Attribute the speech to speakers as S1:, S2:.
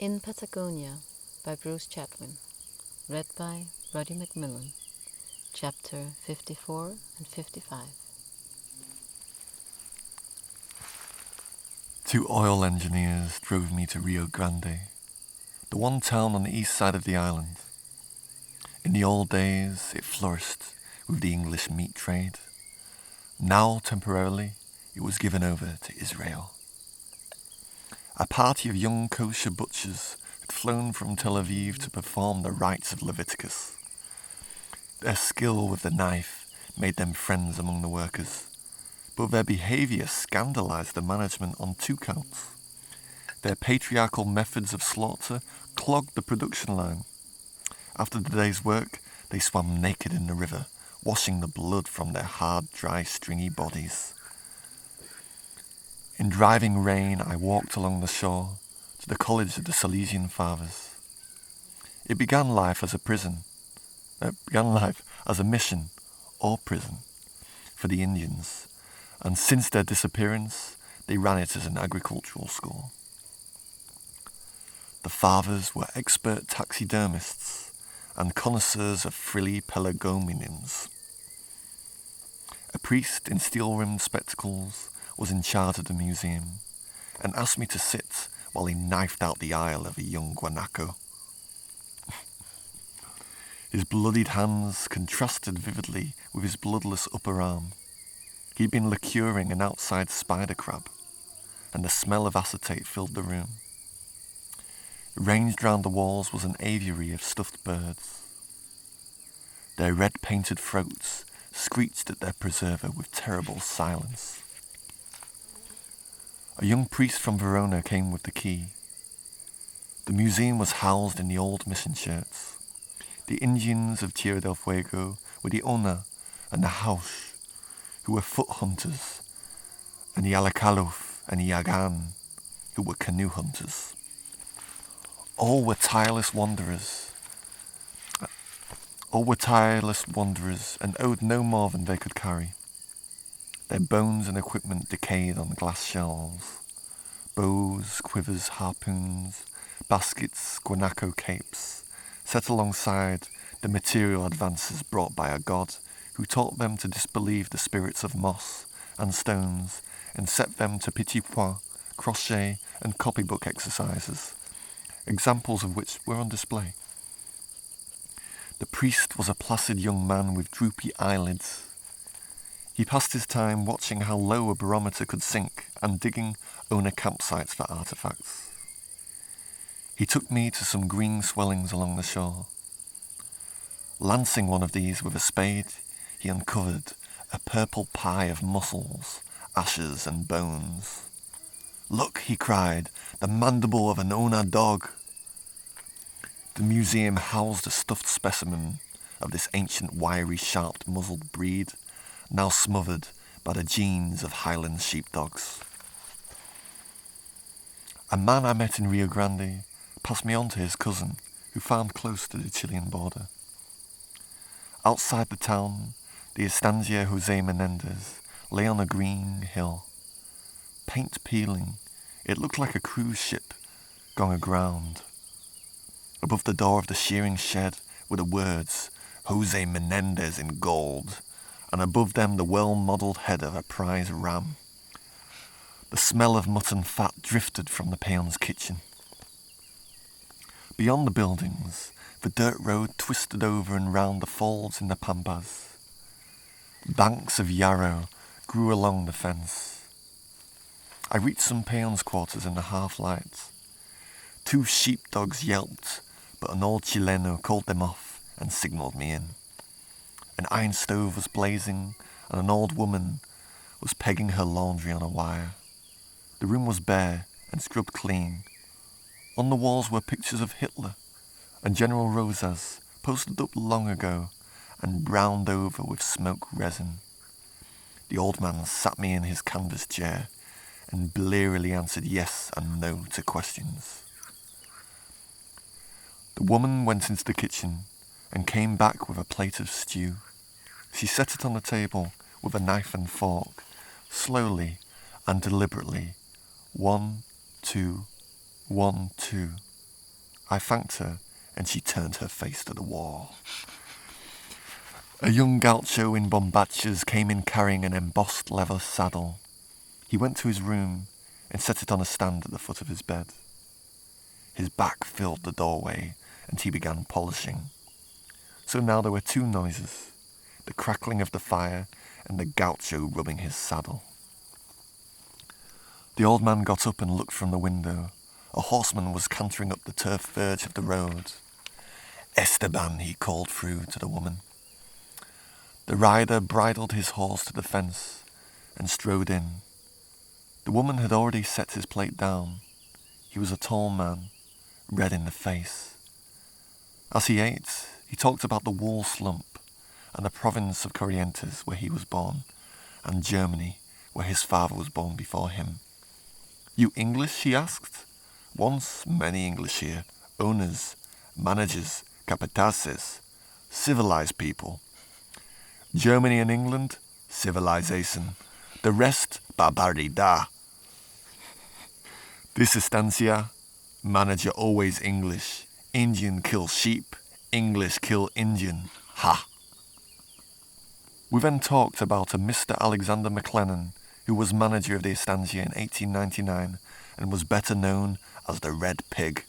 S1: In Patagonia by Bruce Chatwin. Read by Roddy McMillan. Chapter 54 and 55.
S2: 2 oil engineers drove me to Rio Grande, the one town on the east side of the island. In the old days, it flourished with the English meat trade. Now, temporarily, it was given over to Israel. A party of young kosher butchers had flown from Tel Aviv to perform the rites of Leviticus. Their skill with the knife made them friends among the workers, but their behavior scandalized the management on 2 counts. Their patriarchal methods of slaughter clogged the production line. After the day's work, they swam naked in the river, washing the blood from their hard, dry, stringy bodies. In driving rain, I walked along the shore to the college of the Salesian Fathers. It began life as a mission or prison for the Indians, and since their disappearance, they ran it as an agricultural school. The fathers were expert taxidermists and connoisseurs of frilly pelargoniums. A priest in steel-rimmed spectacles was in charge of the museum and asked me to sit while he knifed out the eye of a young guanaco. His bloodied hands contrasted vividly with his bloodless upper arm. He'd been liqueuring an outside spider crab, and the smell of acetate filled the room. Ranged round the walls was an aviary of stuffed birds. Their red-painted throats screeched at their preserver with terrible silence. A young priest from Verona came with the key. The museum was housed in the old mission shirts. The Indians of Tierra del Fuego were the Ona and the Haush, who were foot hunters, and the Alacaluf and the Yagan, who were canoe hunters. All were tireless wanderers and owed no more than they could carry. Their bones and equipment decayed on the glass shelves. Bows, quivers, harpoons, baskets, guanaco capes, set alongside the material advances brought by a god who taught them to disbelieve the spirits of moss and stones and set them to petit pois, crochet and copybook exercises, examples of which were on display. The priest was a placid young man with droopy eyelids. He passed his time watching how low a barometer could sink and digging owner campsites for artifacts. He took me to some green swellings along the shore. Lancing one of these with a spade, he uncovered a purple pie of mussels, ashes and bones. "Look," he cried, "the mandible of an Ona dog." The museum housed a stuffed specimen of this ancient wiry, sharp-muzzled breed, now smothered by the genes of Highland sheepdogs. A man I met in Rio Grande passed me on to his cousin, who farmed close to the Chilean border. Outside the town, the estancia Jose Menendez lay on a green hill. Paint peeling, it looked like a cruise ship gone aground. Above the door of the shearing shed were the words, "Jose Menendez" in gold, and above them the well-modelled head of a prize ram. The smell of mutton fat drifted from the peon's kitchen. Beyond the buildings, the dirt road twisted over and round the falls in the pampas. Banks of yarrow grew along the fence. I reached some peon's quarters in the half-light. 2 sheepdogs yelped, but an old Chileno called them off and signalled me in. An iron stove was blazing, and an old woman was pegging her laundry on a wire. The room was bare and scrubbed clean. On the walls were pictures of Hitler and General Rosas, posted up long ago and browned over with smoke resin. The old man sat me in his canvas chair and blearily answered yes and no to questions. The woman went into the kitchen and came back with a plate of stew. She set it on the table with a knife and fork, slowly and deliberately. 1, 2, 1, 2. I thanked her, and she turned her face to the wall. A young gaucho in bombachas came in carrying an embossed leather saddle. He went to his room and set it on a stand at the foot of his bed. His back filled the doorway, and he began polishing. So now there were two noises, the crackling of the fire and the gaucho rubbing his saddle. The old man got up and looked from the window. A horseman was cantering up the turf verge of the road. "Esteban," he called through to the woman. The rider bridled his horse to the fence and strode in. The woman had already set his plate down. He was a tall man, red in the face. As he ate, he talked about the wool slump and the province of Corrientes where he was born, and Germany where his father was born before him. "You English?" he asked. "Once many English here, owners, managers, capataces, civilized people. Germany and England, civilization. The rest, barbaridad. This estancia, manager always English. Indian kill sheep, English kill Indian. Ha!" We then talked about a Mr. Alexander McLennan, who was manager of the estancia in 1899 and was better known as the Red Pig.